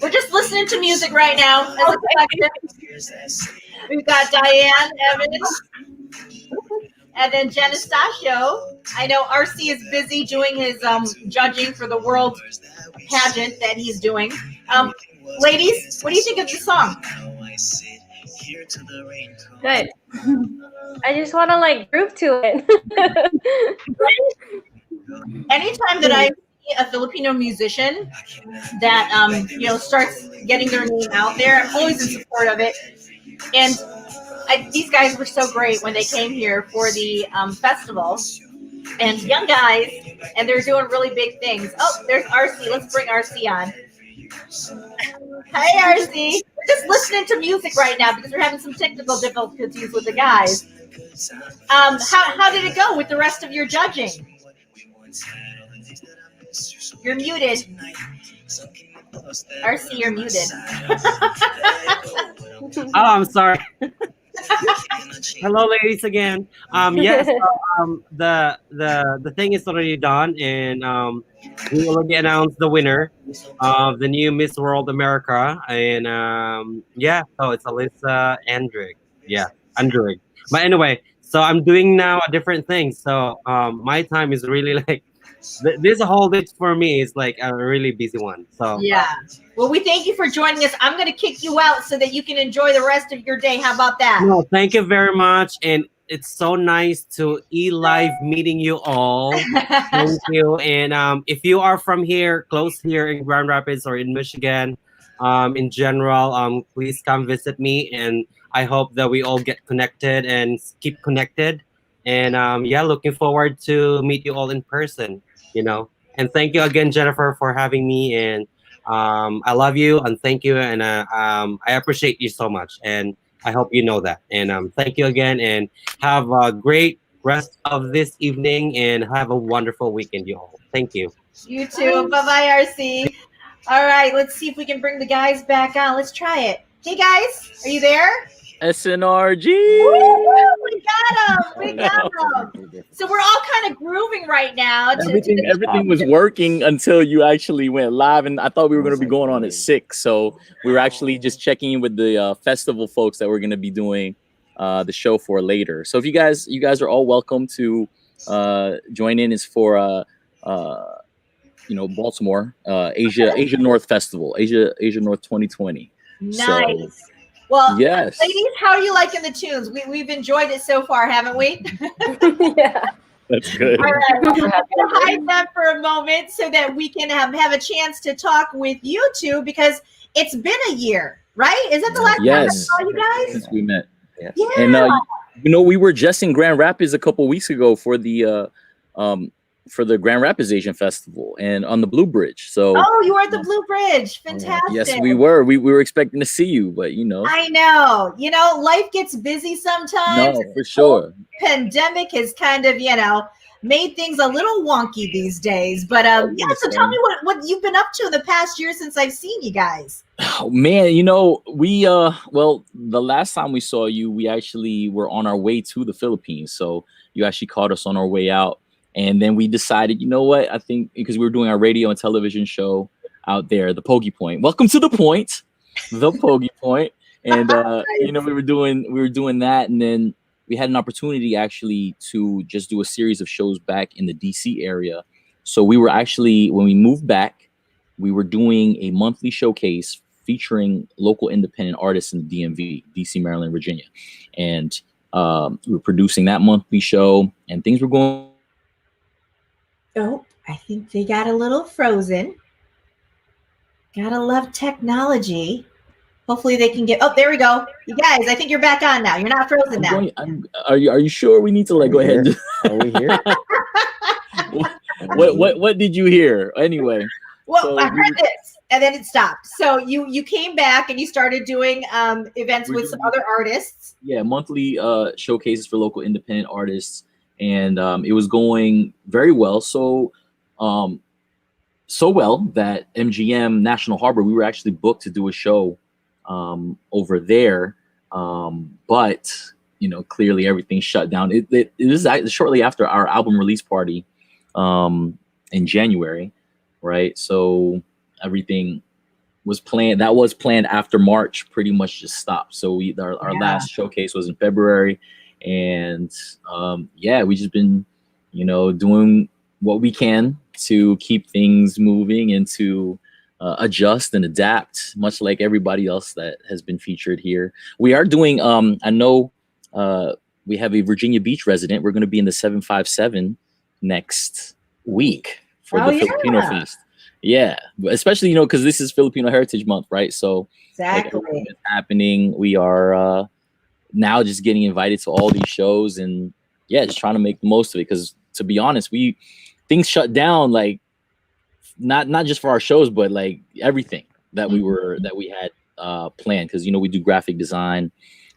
A: We're just listening to music right now. We've got Diane Evans. And then Jen Estacio. I know RC is busy doing his judging for the world pageant that he's doing. Ladies, what do you think of the song?
E: Good. I just want to like groove to it.
A: Anytime that I see a Filipino musician that starts getting their name out there, I'm always in support of it. And these guys were so great when they came here for the festival. And young guys, and they're doing really big things. Oh, there's RC. Let's bring RC on. Hi, RC. We're just listening to music right now because we're having some technical difficulties with the guys. How did it go with the rest of your judging? You're muted. RC, you're muted.
B: Oh, I'm sorry. Hello, ladies, again. Yes, the thing is already done, and we already announced the winner of the new Miss World America, and so it's Alyssa Andrick. Yeah, Andrick. But anyway, so I'm doing now a different thing. So my time is really like this whole day for me is like a really busy one. So
A: yeah. Well, we thank you for joining us. I'm going to kick you out so that you can enjoy the rest of your day. How about that?
B: No, thank you very much. And it's so nice to live meeting you all. Thank you. And if you are from here, close here in Grand Rapids or in Michigan, in general, please come visit me. And I hope that we all get connected and keep connected. And looking forward to meet you all in person, And thank you again, Jennifer, for having me. And I love you and thank you. And I appreciate you so much. And I hope you know that. And thank you again. And have a great rest of this evening. And have a wonderful weekend, you all. Thank you.
A: You too. Bye-bye, RC. All right. Let's see if we can bring the guys back on. Let's try it. Hey, guys. Are you there?
H: SNRG.
A: Woo, we got them. So we're all kind of grooving right now.
H: Everything was working until you actually went live, and I thought we were going to be going on at 6. So we were actually just checking in with the festival folks that we're going to be doing the show for later. So if you guys are all welcome to join in. Is for Baltimore Asia North Festival, Asia North 2020.
A: Nice.
H: So,
A: well,
H: yes.
A: Ladies, how are you liking the tunes? We've enjoyed it so far, haven't we?
E: Yeah.
H: That's good.
A: All right. I'm going to hide them for a moment so that we can have a chance to talk with you two, because it's been a year, right? Is that the last time I saw you guys?
H: Since we met.
A: Yeah.
H: And we were just in Grand Rapids a couple weeks ago for the Grand Rapids Asian Festival and on the Blue Bridge. So
A: you were at the Blue Bridge. Fantastic.
H: Yes, we were. We were expecting to see you, but
A: I know. Life gets busy sometimes.
H: No, for sure.
A: Pandemic has kind of, made things a little wonky these days. But yeah, so tell me what you've been up to in the past year since I've seen you guys.
H: Oh man, you know, we well, the last time we saw you, we actually were on our way to the Philippines. So you actually caught us on our way out. And then we decided, you know what? I think because we were doing our radio and television show out there, the Pogey Point. Welcome to the Point, the Pogey Point. And you know, we were doing that, and then we had an opportunity actually to just do a series of shows back in the DC area. So we were actually, when we moved back, we were doing a monthly showcase featuring local independent artists in the DMV, DC, Maryland, Virginia. And we were producing that monthly show, and things were going.
A: Oh, I think they got a little frozen. Gotta love technology. Hopefully they can get. Oh, there we go. You guys, I think you're back on now. You're not frozen now.
H: Are you sure we need to like go ahead?
I: Are we here?
H: What did you hear anyway?
A: Well,
H: So
A: I heard this, and then it stopped. So you came back and you started doing events with some other artists.
H: Yeah, monthly showcases for local independent artists, and it was going very well. So so well that MGM National Harbor, we were actually booked to do a show over there, but you know, clearly everything shut down. It is shortly after our album release party in January, right? So everything was planned. That was planned after March. Pretty much just stopped. So our last showcase was in February, and yeah, we just been, you know, doing what we can to keep things moving and to adjust and adapt, much like everybody else that has been featured here. We are doing, I know we have a Virginia Beach resident. We're going to be in the 757 next week for the Filipino Feast. Yeah, especially, you know, because this is Filipino Heritage Month, right? So
A: exactly,
H: like, is happening. We are now just getting invited to all these shows, and yeah, just trying to make the most of it. Because to be honest, things shut down, like not just for our shows, but like everything that we had planned. Because, you know, we do graphic design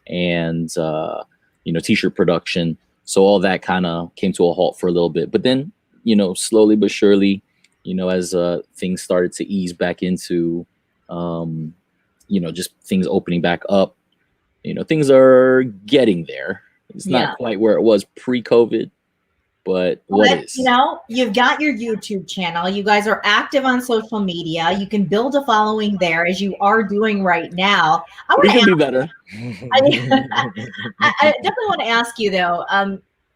H: and you know, t-shirt production, so all that kind of came to a halt for a little bit. But then, you know, slowly but surely, you know, as things started to ease back into you know, just things opening back up, you know, things are getting there. It's not quite where it was pre-COVID, but
A: you know, you've got your YouTube channel. You guys are active on social media. You can build a following there, as you are doing right now.
H: We can be better.
A: I definitely want to ask you though,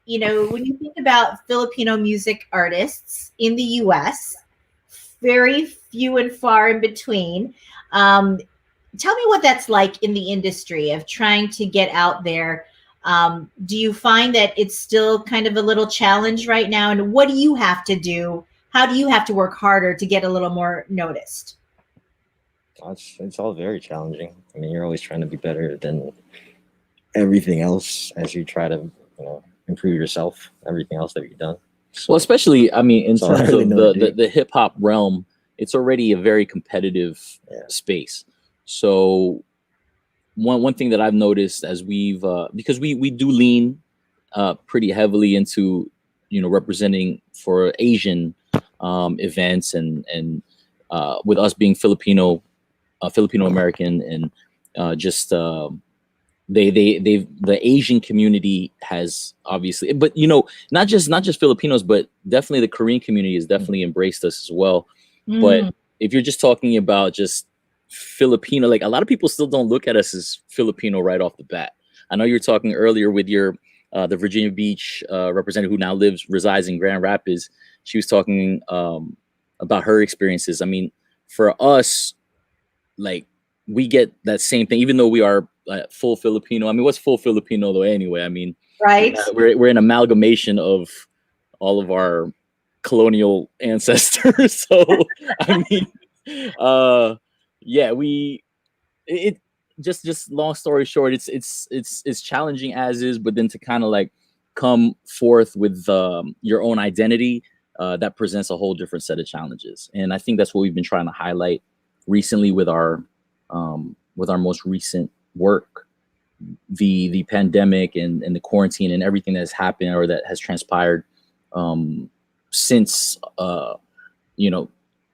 A: you know, when you think about Filipino music artists in the U.S., very few and far in between. Tell me what that's like in the industry of trying to get out there. Do you find that it's still kind of a little challenge right now? And what do you have to do? How do you have to work harder to get a little more noticed?
I: It's all very challenging. I mean, you're always trying to be better than everything else as you try to, you know, improve yourself, everything else that you've done. So,
H: well, especially, I mean, in terms of the hip hop realm, it's already a very competitive space. So one thing that I've noticed as we've because we do lean pretty heavily into, you know, representing for Asian events, and with us being Filipino American, and just the Asian community has obviously, but you know, not just Filipinos, but definitely the Korean community has definitely embraced us as well. But if you're just talking about just Filipino, like a lot of people still don't look at us as Filipino right off the bat. I know you were talking earlier with your the Virginia Beach representative who now resides in Grand Rapids. She was talking about her experiences. I mean, for us, like, we get that same thing, even though we are full Filipino. I mean, what's full Filipino though anyway? I mean,
A: right?
H: We're an amalgamation of all of our colonial ancestors. So I mean, yeah, just long story short, it's challenging as is, but then to kind of like come forth with your own identity, that presents a whole different set of challenges. And I think that's what we've been trying to highlight recently with our most recent work. The pandemic and the quarantine and everything that has happened or that has transpired since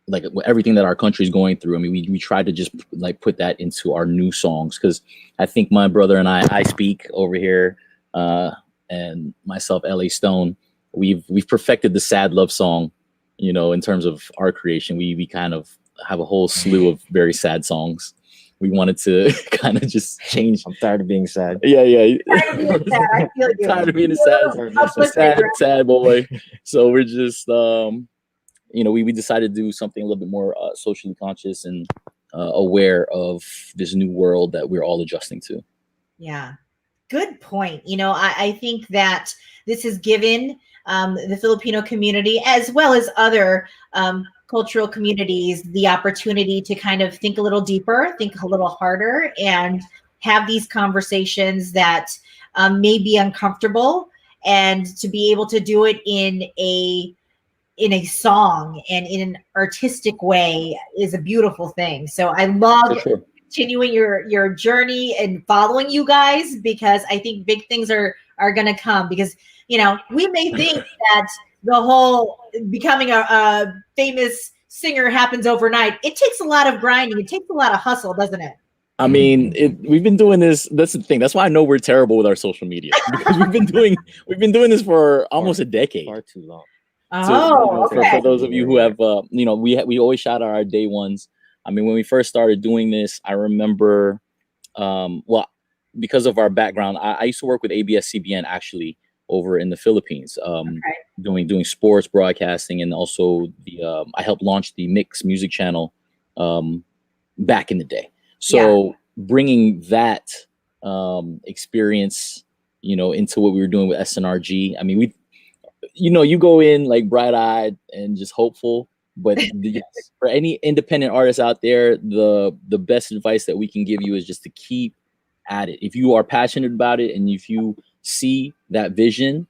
H: like everything that our country is going through. I mean, we try to just like put that into our new songs, because I think my brother and I speak over here, and myself, LA Stone, we've perfected the sad love song, in terms of our creation. We kind of have a whole slew of very sad songs. We wanted to kind of just change.
I: I'm tired of being sad.
H: Yeah.
A: Tired of being sad. I feel you.
H: Tired of being
A: Uplifted,
H: sad boy. So we're just, we decided to do something a little bit more socially conscious and aware of this new world that we're all adjusting to.
A: Yeah, good point. I think that this has given the Filipino community, as well as other cultural communities, the opportunity to kind of think a little deeper, think a little harder, and have these conversations that may be uncomfortable, and to be able to do it in a song and in an artistic way is a beautiful thing. So I love continuing your journey and following you guys, because I think big things are going to come, because we may think that the whole becoming a famous singer happens overnight. It takes a lot of grinding. It takes a lot of hustle, doesn't it?
H: I mean, we've been doing this. That's the thing. That's why I know we're terrible with our social media, because we've been doing this for almost a decade.
I: Far too long.
A: Oh, okay.
H: For those of you who have, we always shout out our day ones. I mean, when we first started doing this, I remember, because of our background, I used to work with ABS-CBN actually over in the Philippines, doing sports broadcasting, and also I helped launch the Mix music channel back in the day. So bringing that experience, into what we were doing with SNRG. I mean, you go in like bright-eyed and just hopeful, but for any independent artists out there, the best advice that we can give you is just to keep at it. If you are passionate about it, and if you see that vision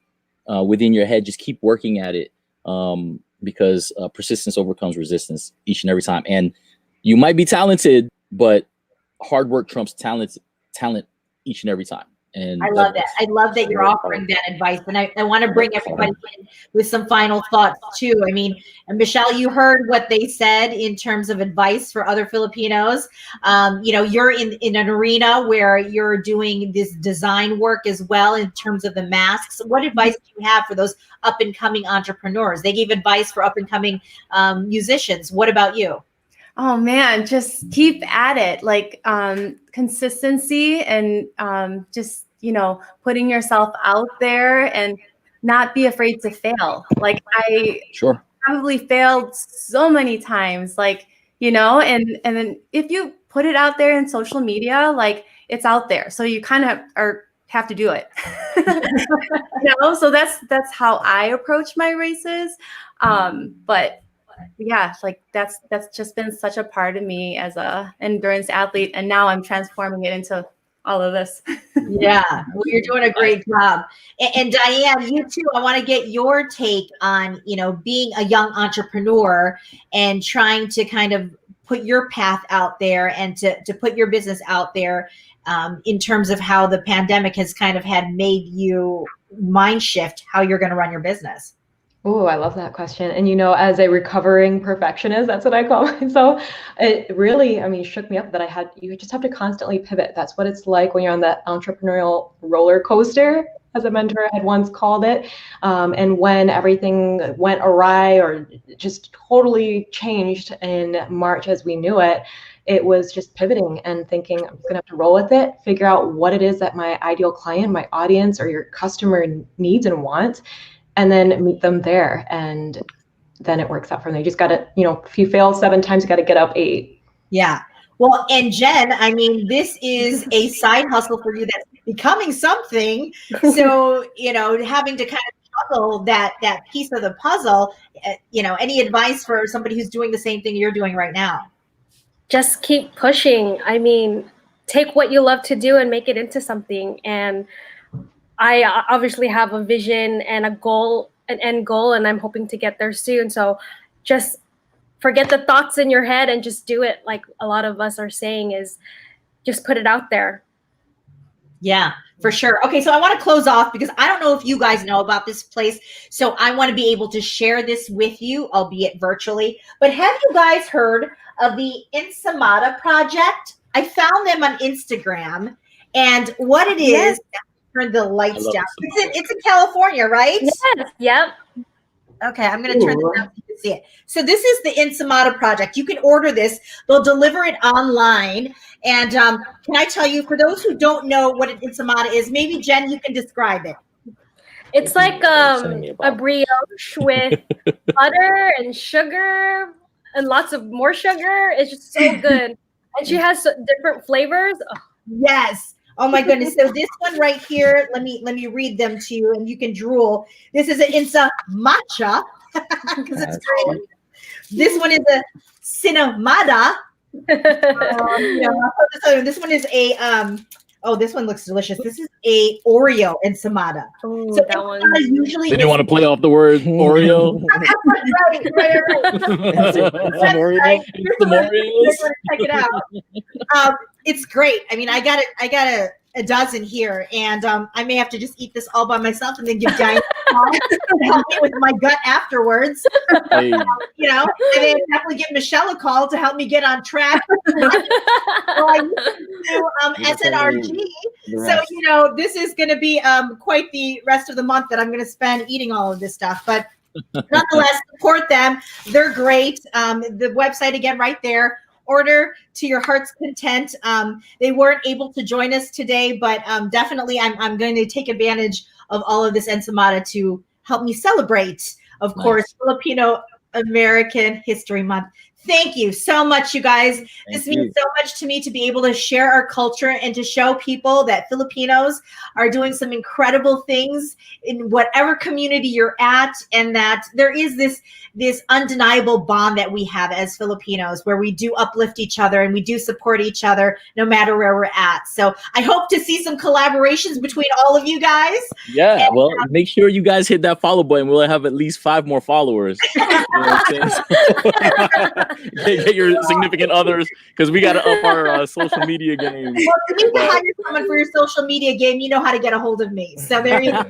H: within your head, just keep working at it, because persistence overcomes resistance each and every time. And you might be talented, but hard work trumps talent each and every time. And
A: I love that. I love that you're offering that advice. And I want to bring everybody in with some final thoughts too. I mean, and Michelle, you heard what they said in terms of advice for other Filipinos. You're in an arena where you're doing this design work as well in terms of the masks. What advice do you have for those up and coming entrepreneurs? They gave advice for up and coming musicians. What about you?
C: Oh man, just keep at it. Like consistency, and just, putting yourself out there and not be afraid to fail. Like I probably failed so many times, like, and then if you put it out there in social media, like it's out there. So you kind of have to do it. So that's how I approach my races. But yeah, like that's just been such a part of me as a endurance athlete, and now I'm transforming it into all of this.
A: Yeah, well, you're doing a great job. And Diane, you too, I want to get your take on, being a young entrepreneur and trying to kind of put your path out there, and to put your business out there, in terms of how the pandemic has kind of made you mind shift how you're going to run your business.
D: Oh, I love that question. And as a recovering perfectionist, that's what I call myself. It really, shook me up that you just have to constantly pivot. That's what it's like when you're on that entrepreneurial roller coaster, as a mentor had once called it. And when everything went awry or just totally changed in March as we knew it, it was just pivoting and thinking, I'm going to have to roll with it, figure out what it is that my ideal client, my audience, or your customer needs and wants, and then meet them there. And then it works out from there. You just got to, if you fail 7 times, you got to get up 8.
A: Yeah. Well, and Jen, this is a side hustle for you that's becoming something. So, having to kind of juggle that piece of the puzzle, any advice for somebody who's doing the same thing you're doing right now?
E: Just keep pushing. Take what you love to do and make it into something. And I obviously have a vision and a goal, an end goal, and I'm hoping to get there soon. So just forget the thoughts in your head and just do it. Like a lot of us are saying, is just put it out there.
A: Yeah, for sure. Okay, so I want to close off because I don't know if you guys know about this place. So I want to be able to share this with you, albeit virtually. But have you guys heard of the Ensamada Project? I found them on Instagram. And what it is, turn the lights down. It's in California, right?
E: Yes. Yep.
A: Okay, I'm going to turn this down so you can see it. So this is the Ensamada Project. You can order this. They'll deliver it online. And can I tell you, for those who don't know what an ensamada is, maybe Jen, you can describe it.
E: It's like a brioche with butter and sugar and lots of more sugar. It's just so good. And she has different flavors. Oh.
A: Yes. Oh my goodness. So this one right here, let me read them to you and you can drool. This is an matcha because it's great. This one is a cinnamada. This one is a this one looks delicious. This is a Oreo ensamada.
E: Oh,
A: so
E: that one.
A: Usually
H: They didn't want to play off the word Oreo.
A: right.
H: Some Oreos.
A: Check it out. It's great. I mean, I got a dozen here, and I may have to just eat this all by myself and then give Diane to help me with my gut afterwards.
H: Hey.
A: And then definitely give Michelle a call to help me get on track. I do SNRG. So this is going to be quite the rest of the month that I'm going to spend eating all of this stuff, but. Nonetheless, support them. They're great. The website again, right there. Order to your heart's content. They weren't able to join us today, but definitely I'm going to take advantage of all of this ensamada to help me celebrate, of course, Filipino American History Month. Thank you so much, you guys. This means so much to me to be able to share our culture and to show people that Filipinos are doing some incredible things in whatever community you're at, and that there is this undeniable bond that we have as Filipinos where we do uplift each other and we do support each other no matter where we're at. So I hope to see some collaborations between all of you guys.
H: Yeah, and, well, make sure you guys hit that follow button. We'll have at least 5 more followers. You know what I'm saying? Get your significant others, because we got to up our social media game.
A: Well, you need to hire someone for your social media game. You know how to get a hold of me. So there you go.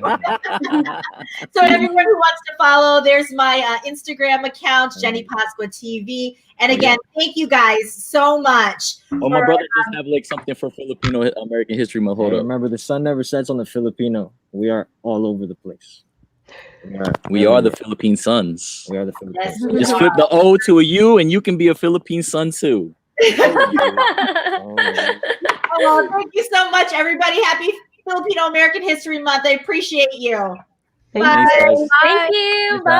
A: So everyone who wants to follow, there's my Instagram account, Jenny Pasqua TV. And again, thank you guys so much.
H: Well, my brother just have like something for Filipino American History Month. Hold up.
I: Remember, the sun never sets on the Filipino. We are all over the place.
H: We are the Philippine sons.
I: We are the Philippines.
A: Yes,
H: Just flip the O to a U and you can be a Philippine son too.
A: Oh, thank you so much, everybody. Happy Filipino American History Month. I appreciate you.
D: Thank you.
E: Thank you. Bye.